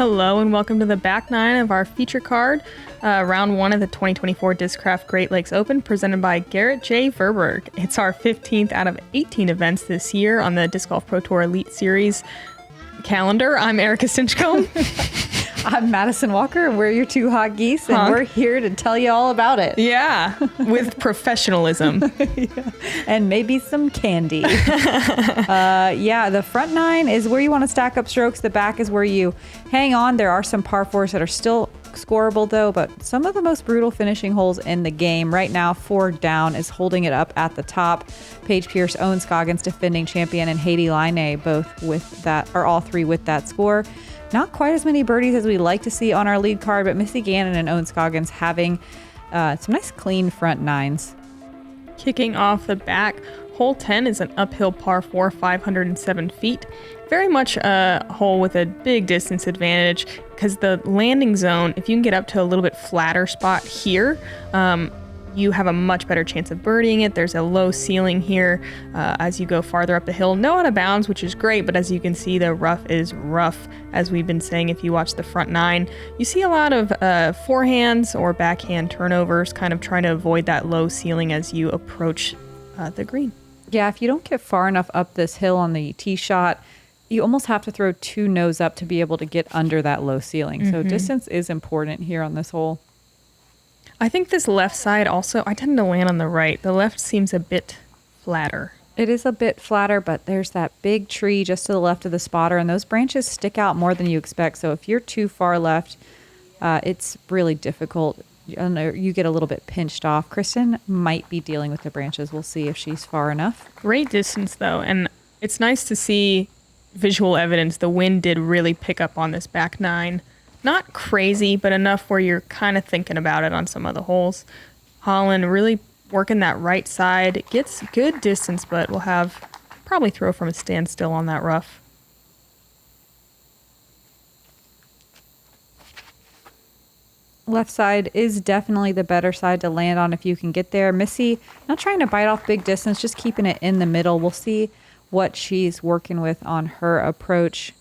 Hello and welcome to the back nine of our feature card, round one of the 2024 Discraft Great Lakes Open, presented by Garrett J. Verberg. It's our 15th out of 18 events this year on the Disc Golf Pro Tour Elite Series calendar. I'm Erika Stinchcomb. I'm Madison Walker, and we're your two hot geese, and we're here to tell you all about it. Yeah, with professionalism. Yeah. And maybe some candy. Yeah, the front nine is where you want to stack up strokes. The back is where you hang on. There are some par fours that are still scoreable, though, but some of the most brutal finishing holes in the game. Right now, 4 down is holding it up at the top. Paige Pierce, Owen Scoggins, defending champion, and Haiti Line, both with that, or all three with that score. Not quite as many birdies as we'd like to see on our lead card, but Missy, Gannon, and Owen Scoggins having some nice clean front nines. Kicking off the back, hole 10 is an uphill par 4, 507 feet. Very much a hole with a big distance advantage because the landing zone, if you can get up to a little bit flatter spot here, you have a much better chance of birdieing it. There's a low ceiling here as you go farther up the hill. No out of bounds, which is great, but as you can see, the rough is rough, as we've been saying if you watch the front nine. You see a lot of forehands or backhand turnovers, kind of trying to avoid that low ceiling as you approach the green. Yeah, if you don't get far enough up this hill on the tee shot, you almost have to throw 2 nose up to be able to get under that low ceiling. Mm-hmm. So distance is important here on this hole. I think this left side also, I tend to land on the right. The left seems a bit flatter. It is a bit flatter, but there's that big tree just to the left of the spotter, and those branches stick out more than you expect. So if you're too far left, it's really difficult. You get a little bit pinched off. Kristin might be dealing with the branches. We'll see if she's far enough. Great distance, though, and it's nice to see visual evidence. The wind did really pick up on this back nine. Not crazy, but enough where you're kind of thinking about it on some of the holes. Holyn really working that right side. Gets good distance, but will have probably throw from a standstill on that rough. Left side is definitely the better side to land on if you can get there. Missy, not trying to bite off big distance, just keeping it in the middle. We'll see what she's working with on her approach.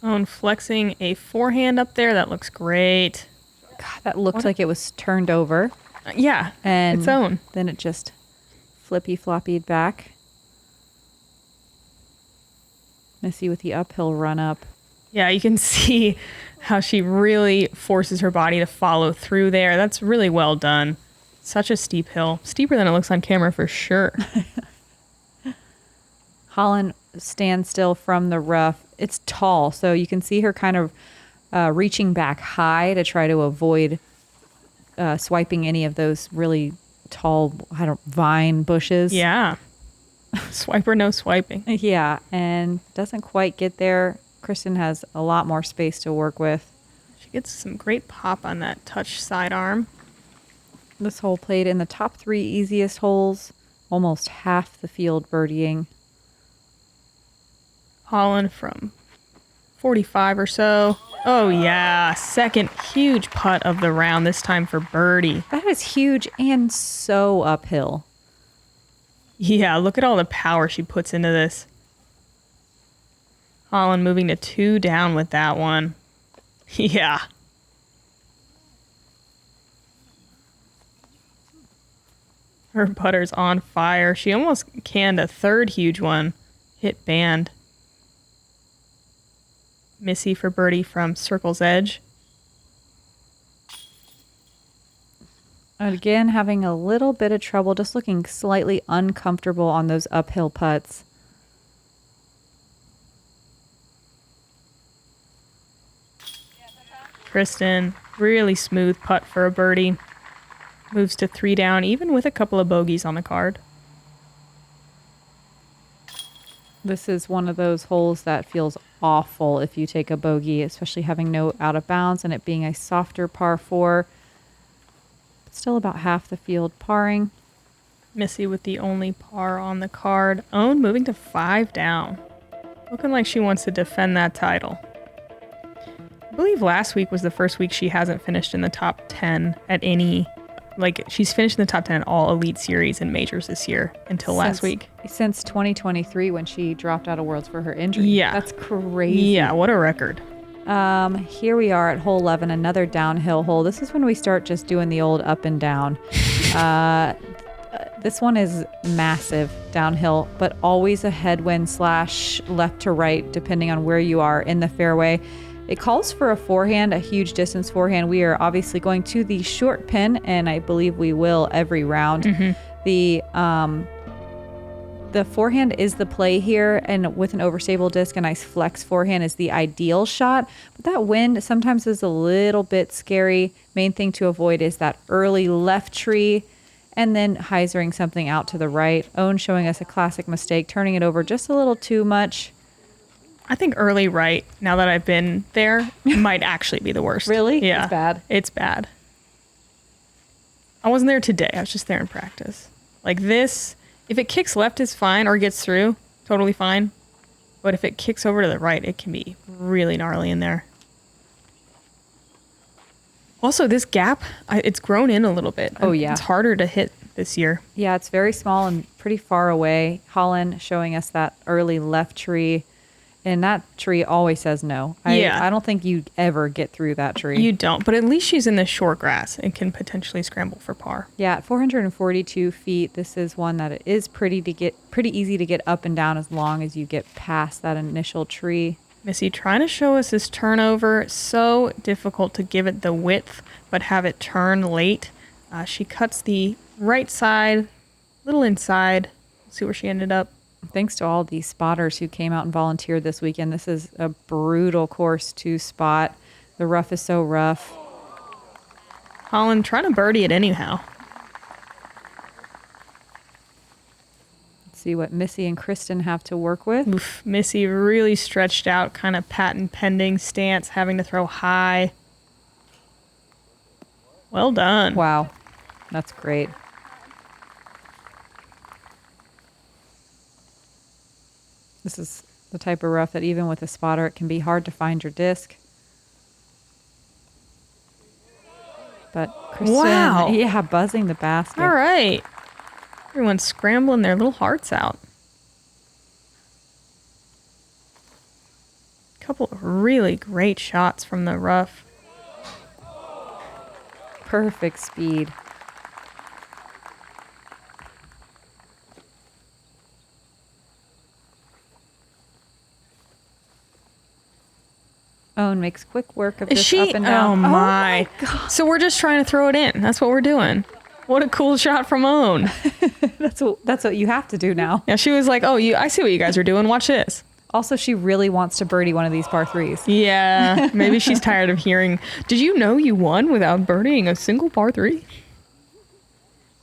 Owen flexing a forehand up there. That looks great. God, that looked like it was turned over. Yeah, and it's Owen. Then it just flippy-floppied back. Missy with the uphill run up. Yeah, you can see how she really forces her body to follow through there. That's really well done. Such a steep hill. Steeper than it looks on camera for sure. Holyn stands still from the rough. It's tall, so you can see her kind of reaching back high to try to avoid swiping any of those really tall vine bushes. Yeah. Swiper, no swiping. Yeah, and doesn't quite get there. Kristin has a lot more space to work with. She gets some great pop on that touch sidearm. This hole played in the top 3 easiest holes. Almost half the field birdieing. Holyn from 45 or so. Oh, yeah. Second huge putt of the round, this time for birdie. That is huge and so uphill. Yeah, look at all the power she puts into this. Holyn moving to 2 down with that one. Yeah. Her putter's on fire. She almost canned a third huge one. Hit band. Missy for birdie from Circle's Edge. Again, having a little bit of trouble, just looking slightly uncomfortable on those uphill putts. Kristin, really smooth putt for a birdie. Moves to 3 down, even with a couple of bogeys on the card. This is one of those holes that feels awful if you take a bogey, especially having no out of bounds and it being a softer par 4. But still about half the field parring. Missy with the only par on the card. Owen moving to 5 down. Looking like she wants to defend that title. I believe last week was the first week she hasn't finished in the top 10 at any like she's finished in the top 10 in all elite series and majors this year until last week. Since 2023 when she dropped out of Worlds for her injury. Yeah. That's crazy. Yeah, what a record. Here we are at hole 11, another downhill hole. This is when we start just doing the old up and down. This one is massive downhill, but always a headwind / left to right, depending on where you are in the fairway. It calls for a forehand, a huge distance forehand. We are obviously going to the short pin, and I believe we will every round. The forehand is the play here, and with an overstable disc, a nice flex forehand is the ideal shot. But that wind sometimes is a little bit scary. Main thing to avoid is that early left tree, and then hyzering something out to the right. Owen showing us a classic mistake, turning it over just a little too much. I think early right, now that I've been there, might actually be the worst. Really? Yeah. It's bad? It's bad. I wasn't there today. I was just there in practice. Like this, if it kicks left is fine or gets through, totally fine. But if it kicks over to the right, it can be really gnarly in there. Also, this gap, it's grown in a little bit. Oh, yeah. It's harder to hit this year. Yeah, it's very small and pretty far away. Holyn showing us that early left tree. And that tree always says no. I don't think you ever get through that tree. You don't, but at least she's in the short grass and can potentially scramble for par. Yeah, at 442 feet, this is one that it is pretty easy to get up and down as long as you get past that initial tree. Missy trying to show us this turnover. So difficult to give it the width, but have it turn late. She cuts the right side, little inside. Let's see where she ended up. Thanks to all these spotters who came out and volunteered this weekend. This is a brutal course to spot. The rough is so rough. Holyn trying to birdie it anyhow. Let's see what Missy and Kristin have to work with. Oof, Missy really stretched out, kind of patent pending stance, having to throw high. Well done. Wow, that's great. This is the type of rough that even with a spotter, it can be hard to find your disc. But Kristin, yeah, buzzing the basket. All right. Everyone's scrambling their little hearts out. Couple of really great shots from the rough. Perfect speed. Owen makes quick work of this up and down. Oh my God. So we're just trying to throw it in. That's what we're doing. What a cool shot from Owen. That's what you have to do now. Yeah, she was like, oh, I see what you guys are doing. Watch this. Also, she really wants to birdie one of these par threes. Yeah, maybe she's tired of hearing, did you know you won without birdieing a single par three?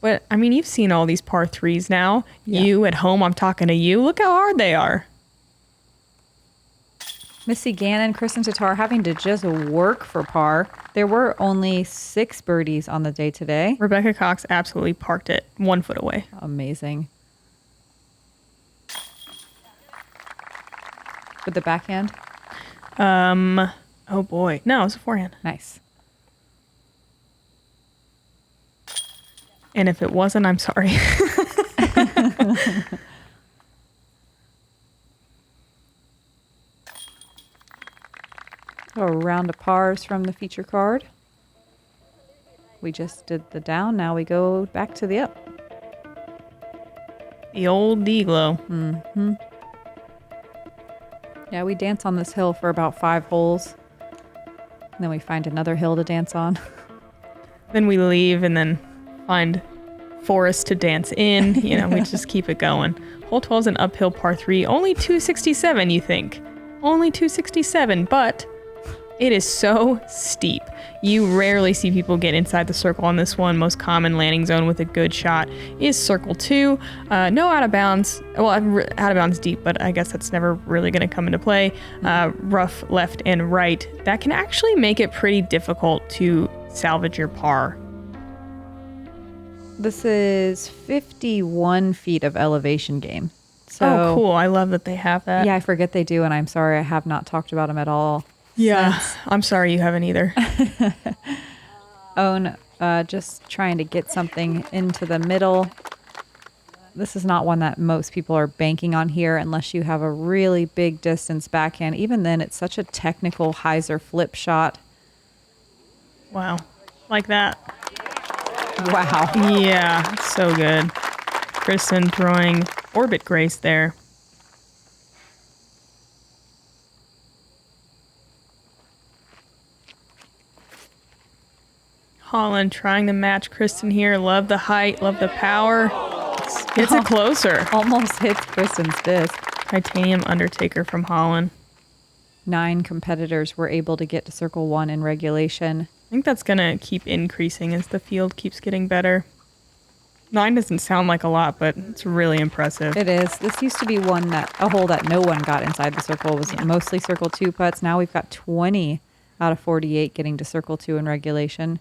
But, I mean, you've seen all these par threes now. Yeah. You at home, I'm talking to you. Look how hard they are. Missy, Gannon, Kristin, Tattar having to just work for par. There were only 6 birdies on the day today. Rebecca Cox absolutely parked it 1 foot away. Amazing. With the backhand? Oh boy. No, it was a forehand. Nice. And if it wasn't, I'm sorry. A round of pars from the feature card. We just did the down. Now we go back to the up. The old D-glow. Mm-hmm. Yeah, we dance on this hill for about 5 holes. And then we find another hill to dance on. Then we leave and then find forest to dance in. You know, we just keep it going. Hole 12 is an uphill par 3. Only 267, you think. Only 267, but it is so steep. You rarely see people get inside the circle on this one. Most common landing zone with a good shot is circle 2. No out of bounds. Well, out of bounds deep, but I guess that's never really going to come into play. Rough left and right. That can actually make it pretty difficult to salvage your par. This is 51 feet of elevation gain. So, oh, cool. I love that they have that. Yeah, I forget they do, and I'm sorry I have not talked about them at all. Yeah, I'm sorry you haven't either. Owen just trying to get something into the middle. This is not one that most people are banking on here unless you have a really big distance backhand. Even then, it's such a technical hyzer flip shot. Wow. Like that. Wow. Yeah, so good. Kristin throwing orbit grace there. Holyn trying to match Kristin here. Love the height, love the power. Gets it closer. Almost hits Kristin's disc. Titanium Undertaker from Holyn. 9 competitors were able to get to circle 1 in regulation. I think that's going to keep increasing as the field keeps getting better. 9 doesn't sound like a lot, but it's really impressive. It is. This used to be a hole that no one got inside the circle. It was mostly circle 2 putts. Now we've got 20 out of 48 getting to circle 2 in regulation.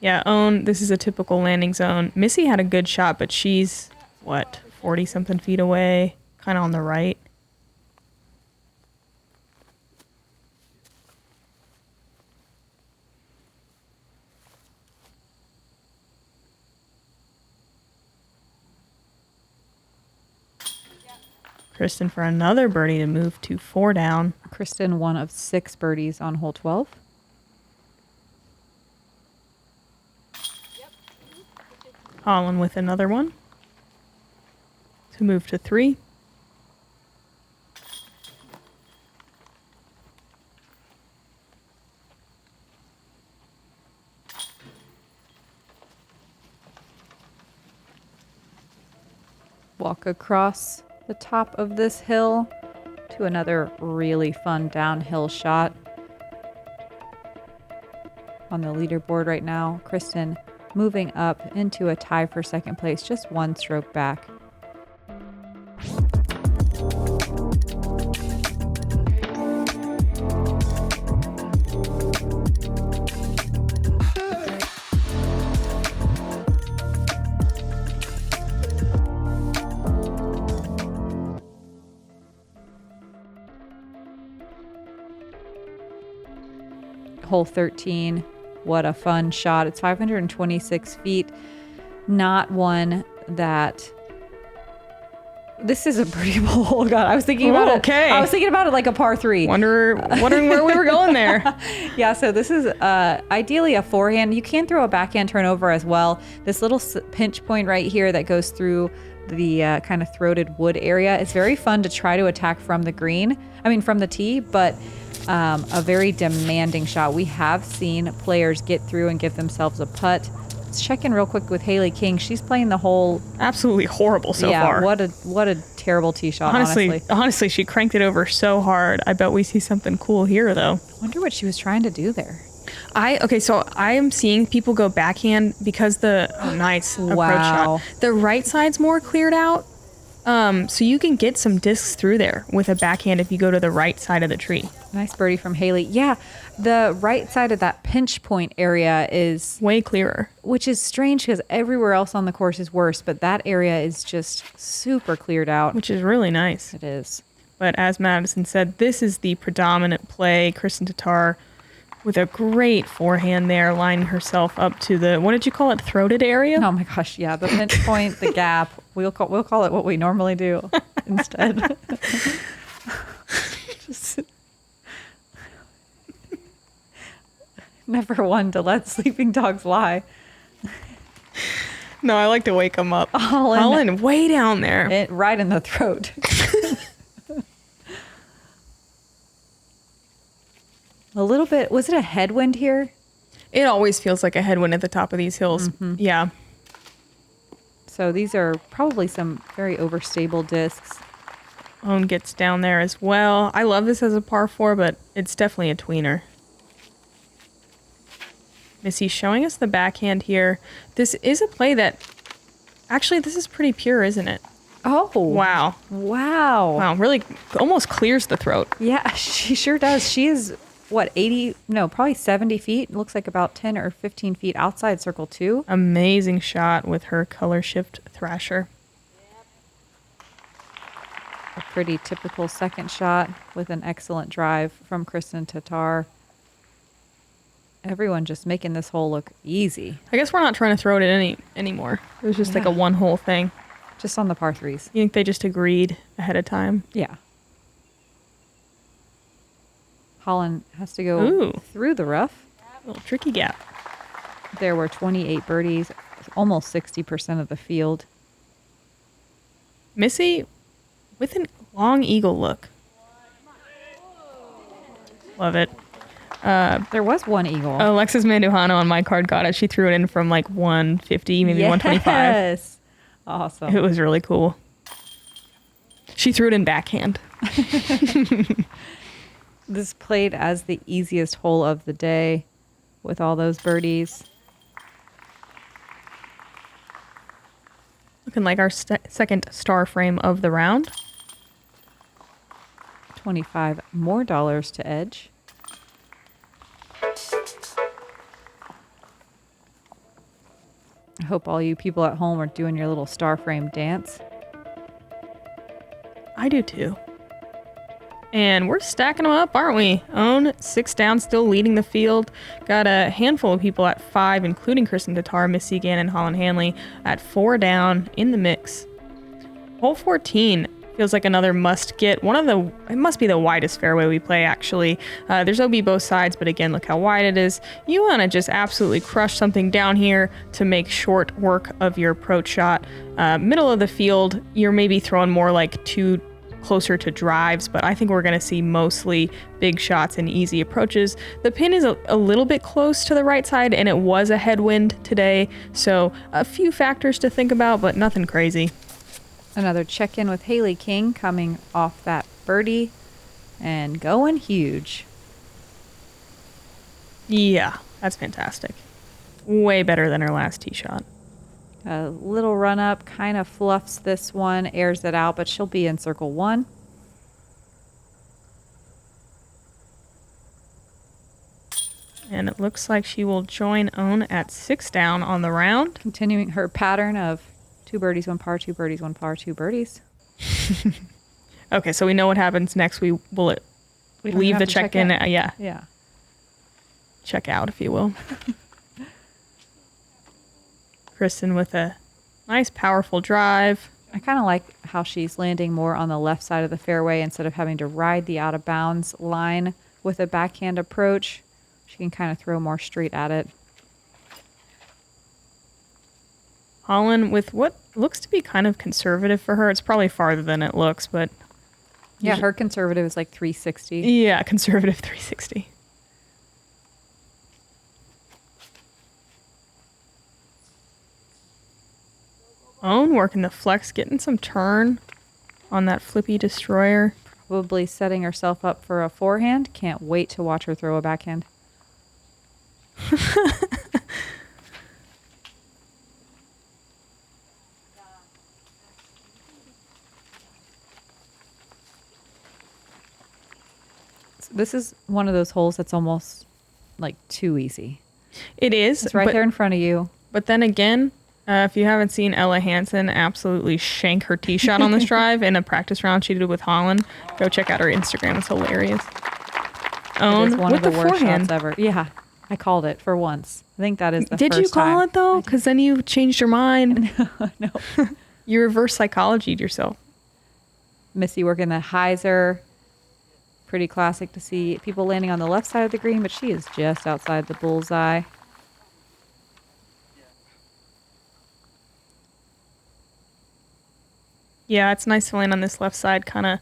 Yeah, this is a typical landing zone. Missy had a good shot, but she's, 40-something feet away, kind of on the right. Kristin for another birdie to move to 4 down. Kristin, 1 of 6 birdies on hole 12. Holyn with another one to move to 3. Walk across the top of this hill to another really fun downhill shot. On the leaderboard right now, Kristin moving up into a tie for second place, just 1 stroke back. Hole 13. What a fun shot. It's 526 feet. Not one that... This is a pretty hole. God, I was thinking about it. Okay. I was thinking about it like a par 3. Wondering where we were going there. Yeah, so this is ideally a forehand. You can throw a backhand turnover as well. This little pinch point right here that goes through the kind of throated wood area. It's very fun to try to attack from the from the tee, but a very demanding shot. We have seen players get through and give themselves a putt. Let's check in real quick with Haley King. She's playing the hole absolutely horrible so far. Yeah, what a terrible tee shot, honestly, she cranked it over so hard. I bet we see something cool here, though. Wonder what she was trying to do there. So I am seeing people go backhand because nice approach shot. The right side's more cleared out. So you can get some discs through there with a backhand if you go to the right side of the tree. Nice birdie from Haley. Yeah, the right side of that pinch point area is way clearer, which is strange because everywhere else on the course is worse, but that area is just super cleared out. Which is really nice. It is. But as Madison said, this is the predominant play. Kristin Tattar with a great forehand there, lining herself up to the, what did you call it, throated area? Oh my gosh, yeah, the pinch point, the gap. We'll call it what we normally do instead. Just never one to let sleeping dogs lie. No, I like to wake them up. Holyn, way down there. Right in the throat. A little bit. Was it a headwind here? It always feels like a headwind at the top of these hills. Mm-hmm. Yeah. So these are probably some very overstable discs. Own gets down there as well. I love this as a par 4, but it's definitely a tweener. Missy showing us the backhand here. This is a play that... Actually, this is pretty pure, isn't it? Oh. Wow. Wow. Really almost clears the throat. Yeah, she sure does. She is... probably 70 feet. Looks like about 10 or 15 feet outside circle 2. Amazing shot with her color shift thrasher. A pretty typical second shot with an excellent drive from Kristin Tattar. Everyone just making this hole look easy. I guess we're not trying to throw it in anymore. It was just like a one hole thing. Just on the par threes. You think they just agreed ahead of time? Yeah. Holyn has to go through the rough. A little tricky gap. There were 28 birdies, almost 60% of the field. Missy with a long eagle look. Love it. There was one eagle. Alexis Manduhano on my card got it. She threw it in from like 150, maybe 125. Yes. Awesome. It was really cool. She threw it in backhand. This played as the easiest hole of the day with all those birdies. Looking like our second star frame of the round. $25 more to edge. I hope all you people at home are doing your little star frame dance. I do too. And we're stacking them up, aren't we? Own 6 down, still leading the field. Got a handful of people at 5, including Kristin, Tattar, Missy, Gannon, Holyn, Handley at 4 down in the mix. Hole 14 feels like another must get. It must be the widest fairway we play, actually. There's OB both sides, but again, look how wide it is. You want to just absolutely crush something down here to make short work of your approach shot. Middle of the field, you're maybe throwing more like 2 closer to drives, but I think we're going to see mostly big shots and easy approaches. The pin is a little bit close to the right side, and it was a headwind today, so a few factors to think about, but nothing crazy. Another check-in with Haley King coming off that birdie and going huge. Yeah, that's fantastic. Way better than her last tee shot. A little run up, kind of fluffs this one, airs it out, but she'll be in circle 1. And it looks like she will join Own at 6 down on the round. Continuing her pattern of 2 birdies, 1 par, 2 birdies, 1 par, 2 birdies. Okay, so we know what happens next. We will leave the check-in. Yeah. Check out, if you will. Kristin with a nice, powerful drive. I kind of like how she's landing more on the left side of the fairway instead of having to ride the out-of-bounds line with a backhand approach. She can kind of throw more straight at it. Holyn with what looks to be kind of conservative for her. It's probably farther than it looks, but... Yeah, her conservative is like 360. Yeah, conservative 360. Own working the flex, getting some turn on that flippy destroyer. Probably setting herself up for a forehand. Can't wait to watch her throw a backhand. This is one of those holes that's almost like too easy. It is. It's right there in front of you. But then again, if you haven't seen Ella Hansen absolutely shank her tee shot on this drive in a practice round she did with Holyn, go check out her Instagram. It's hilarious. It is one with of the worst forehand. shots ever. Yeah, I called it for once. I think that is the Did first you call time. it though? Because then you changed your mind. No. You reverse psychologied yourself. Missy working the hyzer. Pretty classic to see people landing on the left side of the green, but she is just outside the bullseye. Yeah, it's nice to land on this left side, kind of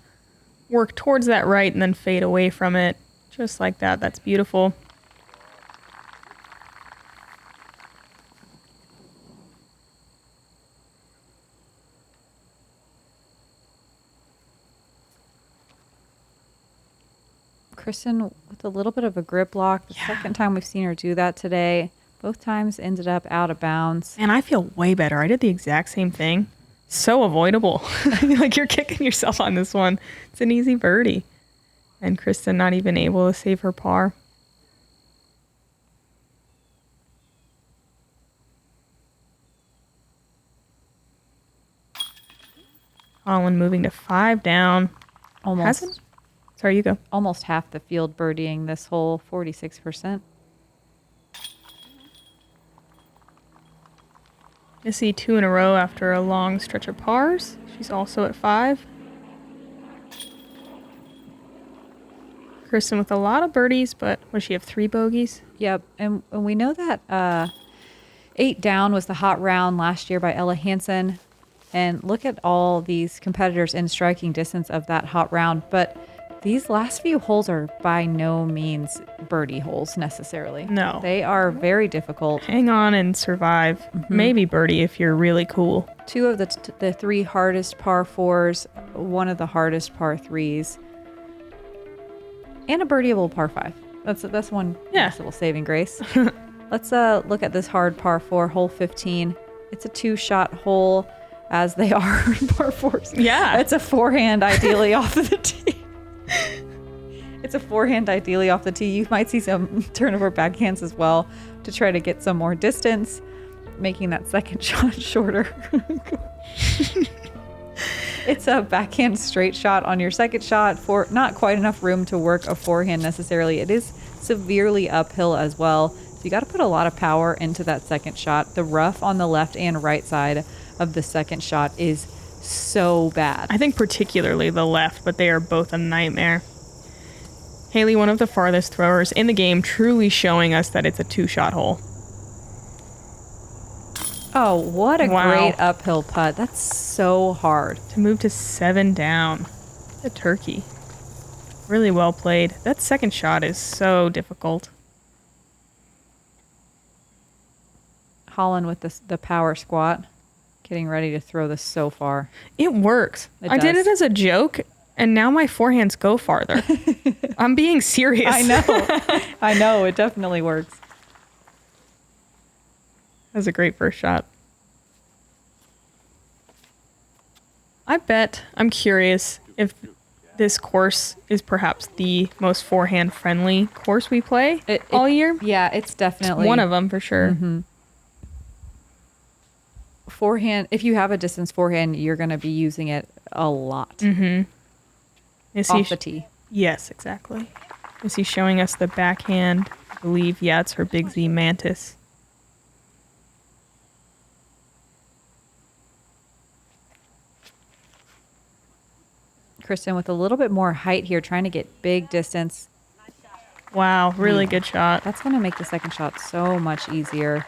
work towards that right and then fade away from it. Just like that. That's beautiful. Kristin with a little bit of a grip lock. The second time we've seen her do that today. Both times ended up out of bounds. And I feel way better. I did the exact same thing. So avoidable. Like you're kicking yourself on this one. It's an easy birdie. And Kristin not even able to save her par. Holyn moving to 5 down. Sorry, you go. Almost half the field birdieing this hole, 46%. Missy 2 in a row after a long stretch of pars. She's also at 5. Kristin with a lot of birdies, but what does she have, 3 bogeys? Yep, and we know that 8 down was the hot round last year by Ella Hansen. And look at all these competitors in striking distance of that hot round. But these last few holes are by no means birdie holes necessarily. No. They are very difficult. Hang on and survive. Maybe birdie if you're really cool. 2 of the 3 hardest par 4s, 1 of the hardest par 3s, and a birdieable par 5. That's one nice little saving grace. Let's look at this hard par 4, hole 15. It's a 2-shot hole, as they are par 4s. Yeah. It's a forehand ideally off of the tee. It's a forehand ideally off the tee. You might see some turnover backhands as well to try to get some more distance, making that second shot shorter. It's a backhand straight shot on your second shot for not quite enough room to work a forehand necessarily. It is severely uphill as well. So you got to put a lot of power into that second shot. The rough on the left and right side of the second shot is so bad. I think particularly the left, but they are both a nightmare. Haley, one of the farthest throwers in the game, truly showing us that it's a 2-shot hole. Oh, what a great uphill putt. That's so hard. To move to 7 down. A turkey. Really well played. That second shot is so difficult. Holyn with the power squat. Getting ready to throw this so far. It works. I did it as a joke, and now my forehands go farther. I'm being serious. I know. I know. It definitely works. That was a great first shot. I'm curious if this course is perhaps the most forehand friendly course we play all year. Yeah, it's definitely It's one of them for sure. Mm-hmm. Forehand, if you have a distance forehand, you're going to be using it a lot. Mm-hmm. Off the tee. Yes, exactly. Is he showing us the backhand? I believe, yeah, it's her Big Z Mantis. Kristin with a little bit more height here, trying to get big distance. Wow, really good shot. That's going to make the second shot so much easier.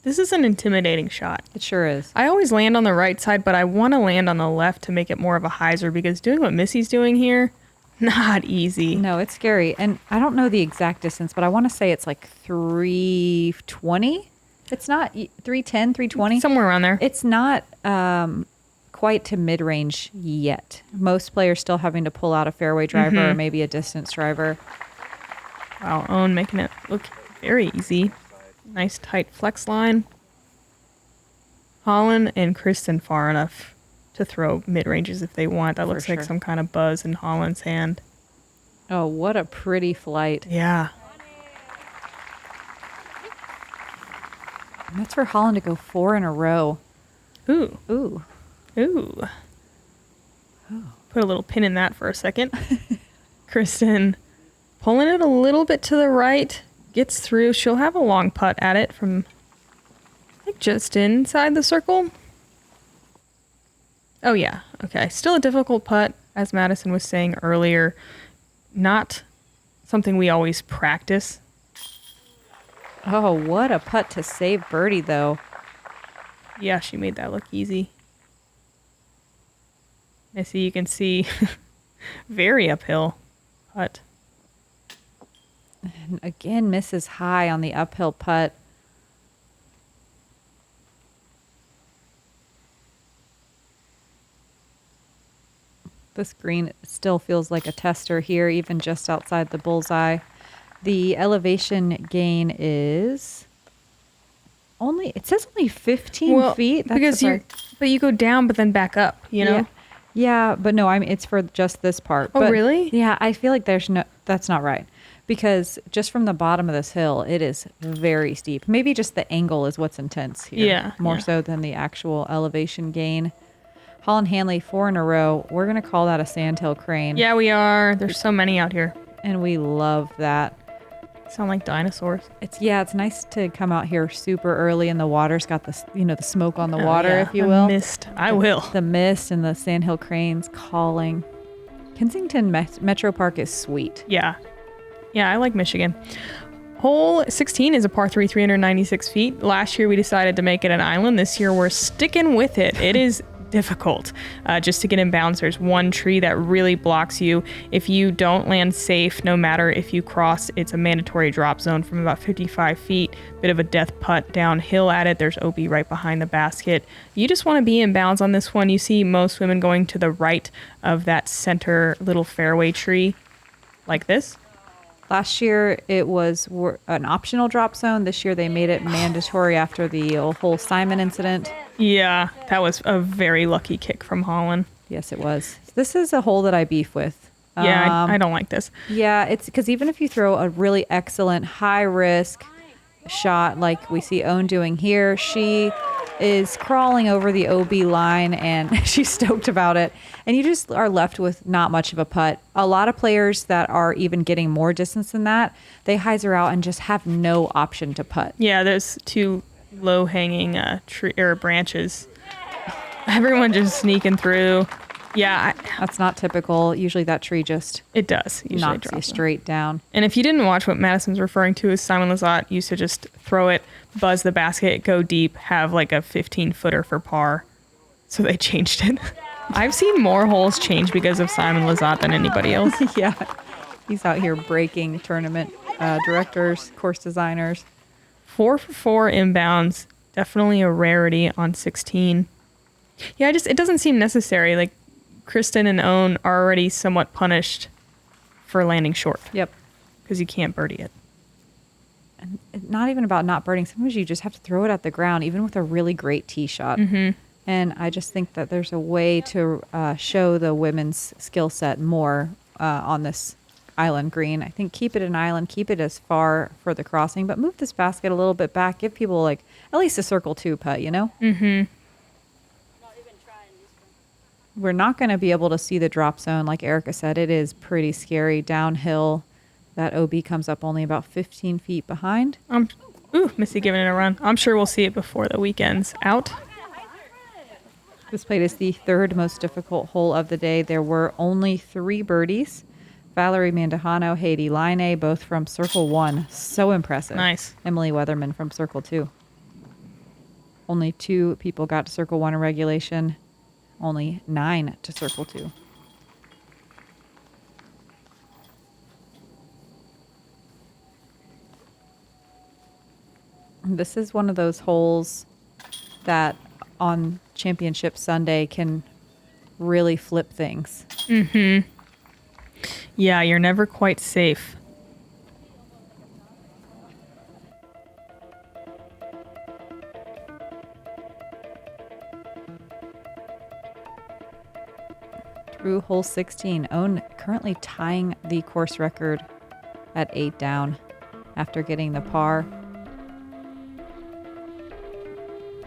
This is an intimidating shot. It sure is. I always land on the right side, but I want to land on the left to make it more of a hyzer because doing what Missy's doing here, not easy. No, it's scary. And I don't know the exact distance, but I want to say it's like 320. It's not 310, 320. Somewhere around there. It's not quite to mid-range yet. Most players still having to pull out a fairway driver or maybe a distance driver. Wow, Owen making it look very easy. Nice tight flex line. Holyn and Kristin far enough to throw mid-ranges if they want. That looks like some kind of buzz in Holland's hand. Oh, what a pretty flight. Yeah. And that's for Holyn to go 4 in a row. Ooh. Ooh. Ooh. Put a little pin in that for a second. Kristin pulling it a little bit to the right. Gets through. She'll have a long putt at it from, I think, just inside the circle. Oh, yeah. Okay. Still a difficult putt, as Madison was saying earlier. Not something we always practice. Oh, what a putt to save birdie, though. Yeah, she made that look easy. Missy, you can see, very uphill putt. And again, misses high on the uphill putt. This green still feels like a tester here, even just outside the bullseye. The elevation gain is it says only 15 feet. That's because you go down but then back up, you know? Yeah, but no, it's for just this part. Oh, but really? Yeah, I feel like that's not right. Because just from the bottom of this hill, it is very steep. Maybe just the angle is what's intense here. Yeah. More so than the actual elevation gain. Holyn Handley, 4 in a row. We're going to call that a sandhill crane. Yeah, we are. There's so many out here. And we love that. Sound like dinosaurs. It's nice to come out here super early and the water's got the the smoke on the Oh, water, yeah. if you will. The mist. I will. The mist and the sandhill cranes calling. Kensington Metro Park is sweet. Yeah. Yeah, I like Michigan. Hole 16 is a par 3, 396 feet. Last year we decided to make it an island. This year we're sticking with it. It is difficult. Just to get in bounds, there's one tree that really blocks you. If you don't land safe, no matter if you cross, it's a mandatory drop zone from about 55 feet. Bit of a death putt downhill at it. There's OB right behind the basket. You just want to be in bounds on this one. You see most women going to the right of that center little fairway tree like this. Last year, it was an optional drop zone. This year, they made it mandatory after the whole Simon incident. Yeah, that was a very lucky kick from Holyn. Yes, it was. This is a hole that I beef with. Yeah, I don't like this. Yeah, it's because even if you throw a really excellent high-risk shot like we see Owen doing here, she is crawling over the OB line and she's stoked about it. And you just are left with not much of a putt. A lot of players that are even getting more distance than that, they hyzer out and just have no option to putt. Yeah, there's two low-hanging tree or branches. Everyone just sneaking through. Yeah. That's not typical. Usually that tree just it does. Usually knocks you straight down. And if you didn't watch, what Madison's referring to is Simon Lizotte used to just throw it, buzz the basket, go deep, have like a 15-footer for par. So they changed it. I've seen more holes change because of Simon Lizotte than anybody else. Yeah. He's out here breaking tournament directors, course designers. 4 for 4 inbounds. Definitely a rarity on 16. Yeah, it doesn't seem necessary. Like, Kristin and Owen are already somewhat punished for landing short. Yep. Because you can't birdie it. And it's not even about not birding. Sometimes you just have to throw it at the ground, even with a really great tee shot. Mm-hmm. And I just think that there's a way to show the women's skill set more on this island green. I think keep it an island, keep it as far for the crossing, but move this basket a little bit back. Give people like at least a circle 2 putt, Mm-hmm. We're not going to be able to see the drop zone. Like Erika said, it is pretty scary downhill. That OB comes up only about 15 feet behind. Missy giving it a run. I'm sure we'll see it before the weekend's out. This played is the third most difficult hole of the day. There were only 3 birdies. Valerie Mandujano, Haiti Line, both from Circle 1. So impressive. Nice. Emily Weatherman from Circle 2. Only 2 people got to Circle 1 in regulation. Only 9 to Circle 2. This is one of those holes that on Championship Sunday can really flip things. Mm-hmm. Yeah, you're never quite safe. Through hole 16, Owen currently tying the course record at 8 down after getting the par.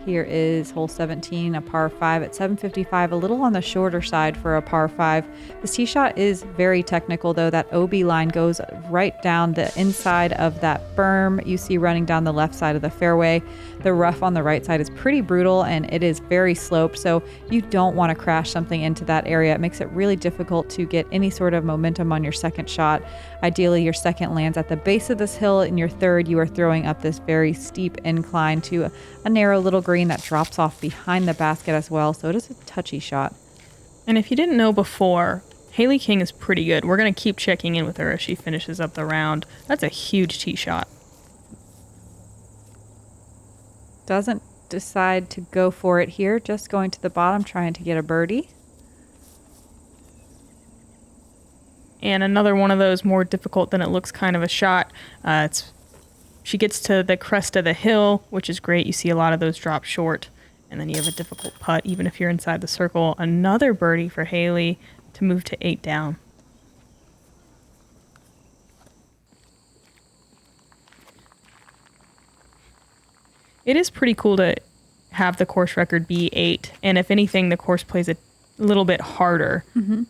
Here is hole 17, a par 5 at 755, a little on the shorter side for a par 5. This tee shot is very technical, though. That OB line goes right down the inside of that berm you see running down the left side of the fairway. The rough on the right side is pretty brutal, and it is very sloped, so you don't want to crash something into that area. It makes it really difficult to get any sort of momentum on your second shot. Ideally, your second lands at the base of this hill, and your third, you are throwing up this very steep incline to a narrow little green that drops off behind the basket as well, so it is a touchy shot. And if you didn't know before, Haley King is pretty good. We're going to keep checking in with her as she finishes up the round. That's a huge tee shot. Doesn't decide to go for it here, just going to the bottom, trying to get a birdie. And another one of those more difficult than it looks kind of a shot. She gets to the crest of the hill, which is great. You see a lot of those drop short. And then you have a difficult putt, even if you're inside the circle. Another birdie for Haley to move to 8 down. It is pretty cool to have the course record be 8. And if anything, the course plays a little bit harder. Mm-hmm.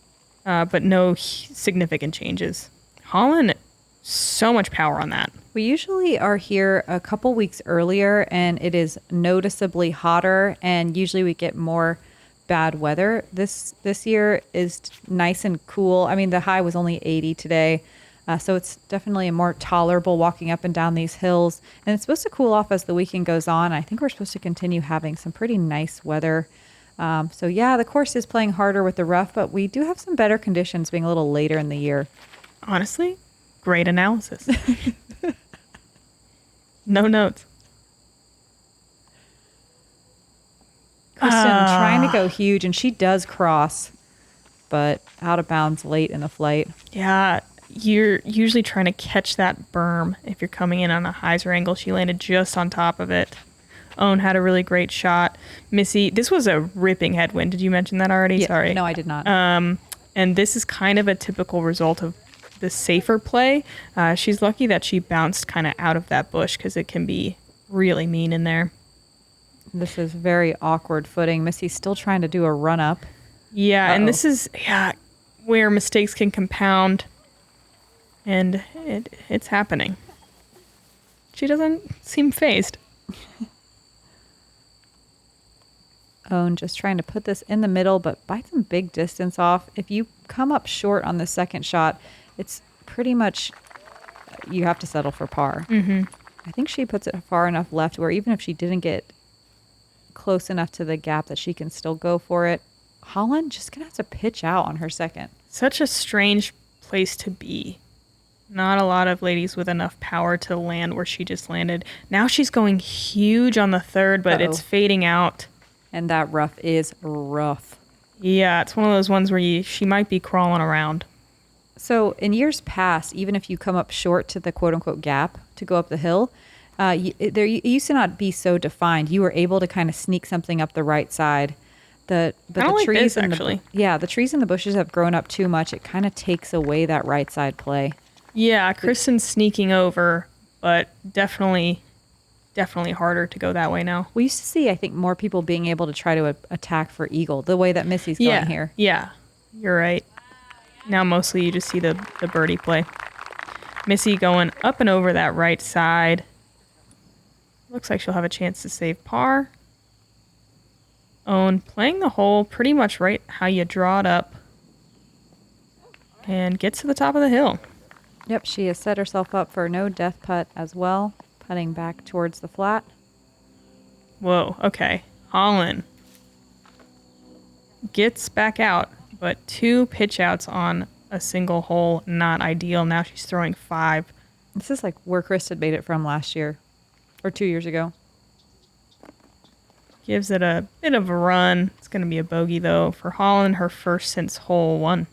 But no significant changes. Holyn so much power on that. We usually are here a couple weeks earlier, and it is noticeably hotter, and usually we get more bad weather. This year is nice and cool. I mean, the high was only 80 today, so it's definitely more tolerable walking up and down these hills. And it's supposed to cool off as the weekend goes on. I think we're supposed to continue having some pretty nice weather. So yeah, the course is playing harder with the rough, but we do have some better conditions being a little later in the year. Honestly, great analysis. No notes. Kristin trying to go huge, and she does cross, but out of bounds late in the flight. Yeah, you're usually trying to catch that berm if you're coming in on a hyzer angle. She landed just on top of it. Owen had a really great shot. Missy, this was a ripping headwind. Did you mention that already? Yeah, Sorry. No, I did not. And this is kind of a typical result of the safer play. She's lucky that she bounced kind of out of that bush because it can be really mean in there. This is very awkward footing. Missy's still trying to do a run up. Yeah, and this is where mistakes can compound, and it's happening. She doesn't seem phased. Owen just trying to put this in the middle, but by some big distance off. If you come up short on the second shot, it's pretty much you have to settle for par. Mm-hmm. I think she puts it far enough left where even if she didn't get close enough to the gap that she can still go for it. Holyn just gonna have to pitch out on her second. Such a strange place to be. Not a lot of ladies with enough power to land where she just landed. Now she's going huge on the third, but it's fading out. And that rough is rough. Yeah, it's one of those ones where she might be crawling around. So in years past, even if you come up short to the quote-unquote gap to go up the hill, it used to not be so defined. You were able to kind of sneak something up the right side. The trees and the bushes have grown up too much. It kind of takes away that right side play. Yeah, Kristin's sneaking over, but definitely harder to go that way now. We used to see, I think, more people being able to try to attack for eagle, the way that Missy's going here. Yeah, you're right. Now mostly you just see the birdie play. Missy going up and over that right side. Looks like she'll have a chance to save par. Owen playing the hole pretty much right how you draw it up. And gets to the top of the hill. Yep, she has set herself up for no death putt as well. Putting back towards the flat. Whoa, okay. Holyn gets back out, but 2 pitch outs on a single hole, not ideal. Now she's throwing 5. This is like where Kristin made it from last year, or 2 years ago. Gives it a bit of a run. It's going to be a bogey, though, for Holyn, her first since hole 1.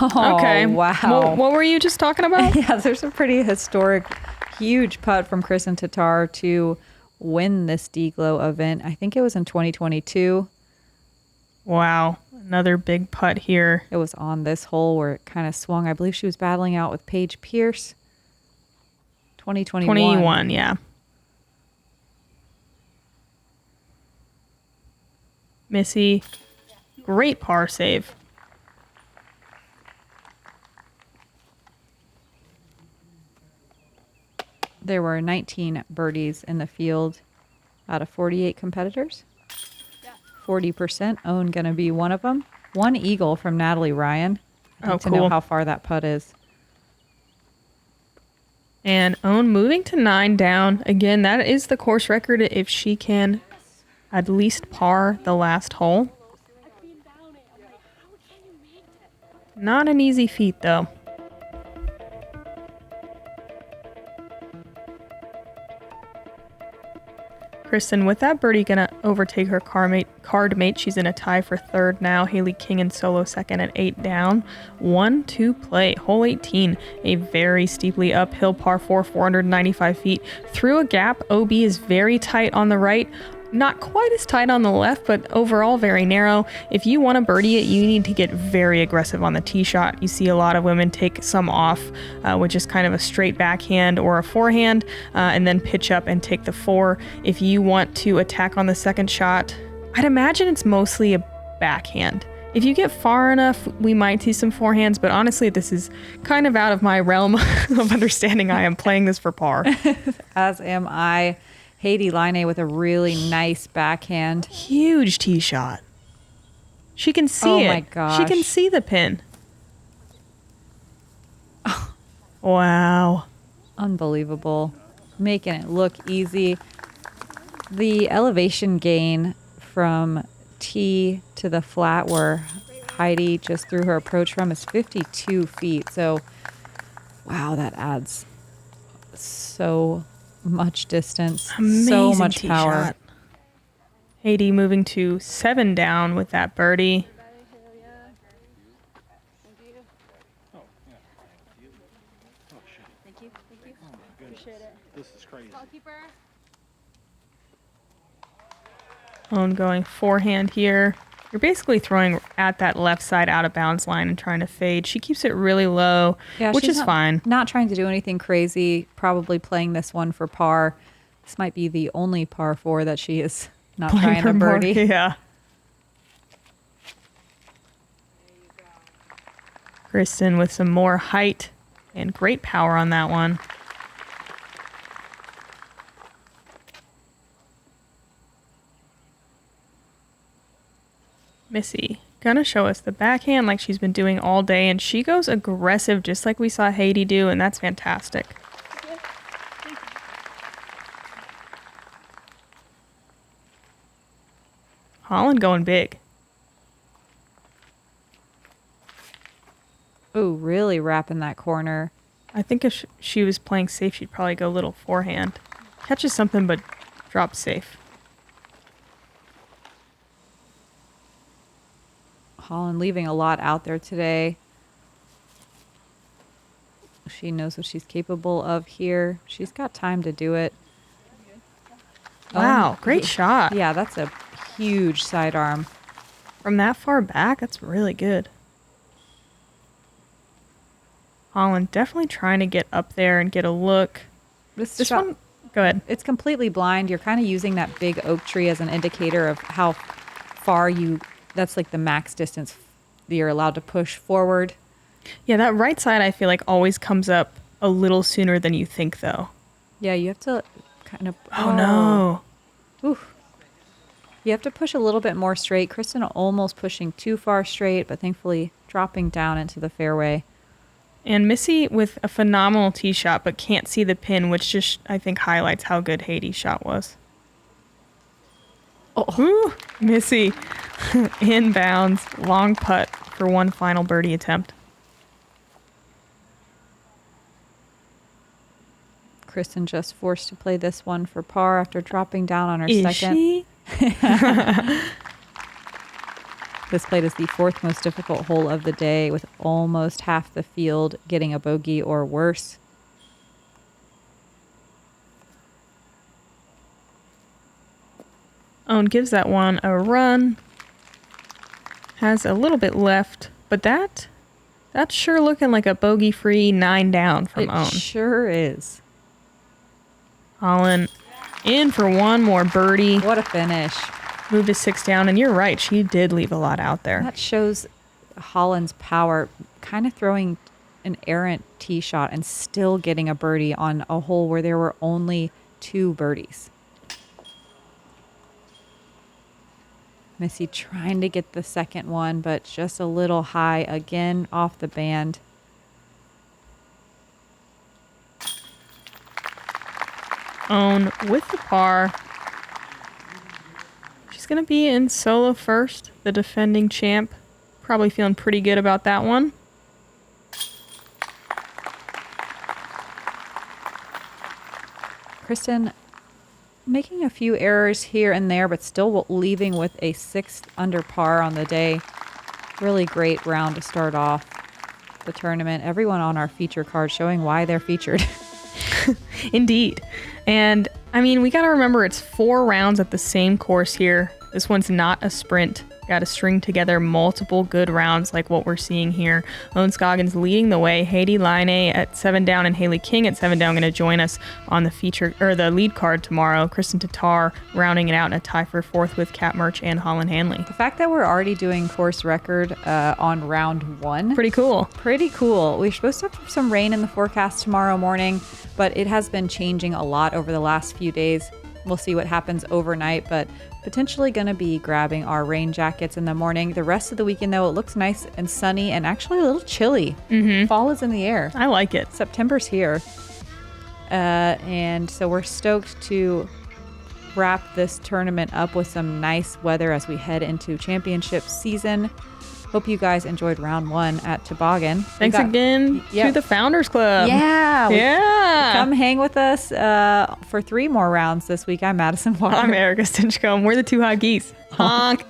Oh, okay. Wow. What were you just talking about? Yeah, there's a pretty historic, huge putt from Kristin Tattar to win this D-Glow event. I think it was in 2022. Wow. Another big putt here. It was on this hole where it kind of swung. I believe she was battling out with Paige Pierce. 2021. 21, yeah. Missy, great par save. There were 19 birdies in the field out of 48 competitors. 40%. Owen going to be one of them. 1 eagle from Natalie Ryan. I'd like to know how far that putt is. And Owen moving to 9 down. Again, that is the course record if she can at least par the last hole. Not an easy feat, though. Kristin, with that birdie, gonna overtake her card mate. She's in a tie for 3rd now. Haley King in solo 2nd at 8 down. 1 to play. Hole 18, a very steeply uphill par 4, 495 feet. Through a gap, OB is very tight on the right. Not quite as tight on the left, but overall very narrow. If you want to birdie it, you need to get very aggressive on the tee shot. You see a lot of women take some off, which is kind of a straight backhand or a forehand, and then pitch up and take the 4. If you want to attack on the second shot, I'd imagine it's mostly a backhand. If you get far enough, we might see some forehands, but honestly, this is kind of out of my realm of understanding. I am playing this for par. As am I. Haiti Line with a really nice backhand. Huge tee shot. She can see it. Oh my gosh. She can see the pin. Wow. Unbelievable. Making it look easy. The elevation gain from tee to the flat where Heidi just threw her approach from is 52 feet. So, wow, that adds so much distance. Amazing so much tee power. shot. Haiti moving to 7 down with that birdie. This is crazy. Holyn going forehand here. You're basically throwing at that left side out of bounds line and trying to fade. She keeps it really low, which is fine. Not trying to do anything crazy. Probably playing this one for par. This might be the only par 4 that she is not Playing trying to for more, birdie. yeah. Kristin with some more height and great power on that one. Missy gonna show us the backhand like she's been doing all day, and she goes aggressive just like we saw Haiti do, and that's fantastic. Holyn going big. Ooh, really wrapping that corner. I think if she was playing safe, she'd probably go a little forehand. Catches something, but drops safe. Holyn leaving a lot out there today. She knows what she's capable of here. She's got time to do it. Wow, great shot. Yeah, that's a huge sidearm. From that far back, that's really good. Holyn definitely trying to get up there and get a look. This This one, go ahead. It's completely blind. You're kind of using that big oak tree as an indicator of how far that's like the max distance that you're allowed to push forward. Yeah, that right side I feel like always comes up a little sooner than you think, though. Yeah, you have to kind of... Oh, no. Oof. You have to push a little bit more straight. Kristin almost pushing too far straight, but thankfully dropping down into the fairway. And Missy with a phenomenal tee shot, but can't see the pin, which just, I think, highlights how good Haiti's shot was. Oh, ooh, Missy inbounds, long putt for one final birdie attempt. Kristin just forced to play this one for par after dropping down on her second. She? This played as the 4th most difficult hole of the day, with almost half the field getting a bogey or worse. Owen gives that one a run. Has a little bit left, but that's sure looking like a bogey-free 9 down from Owen. It sure is. Holyn in for one more birdie. What a finish. Move to 6 down, and you're right, she did leave a lot out there. That shows Holyn's power, kind of throwing an errant tee shot and still getting a birdie on a hole where there were only 2 birdies. Missy trying to get the second one, but just a little high again off the band. Owen with the par. She's going to be in solo first, the defending champ. Probably feeling pretty good about that one. Kristin making a few errors here and there, but still leaving with a 6th under par on the day. Really great round to start off the tournament. Everyone on our feature card showing why they're featured. Indeed. And I mean, we got to remember it's 4 rounds at the same course here. This one's not a sprint. got to string together multiple good rounds like what we're seeing here. Lone Scoggins leading the way. Haiti Line at 7 down and Haley King at 7 down going to join us on the feature or the lead card tomorrow. Kristin Tattar rounding it out in a tie for 4th with Kat Murch and Holyn Handley. The fact that we're already doing course record on round 1. Pretty cool. Pretty cool. We're supposed to have some rain in the forecast tomorrow morning, but it has been changing a lot over the last few days. We'll see what happens overnight, but potentially going to be grabbing our rain jackets in the morning. The rest of the weekend, though, it looks nice and sunny and actually a little chilly. Fall is in the air. I like it. September's here. And so we're stoked to wrap this tournament up with some nice weather as we head into championship season. Hope you guys enjoyed round 1 at Toboggan. Thanks again to the Founders Club. Yeah. Come hang with us for 3 more rounds this week. I'm Madison Walker. I'm Erika Stinchcomb. We're the 2 Hot Geese. Honk.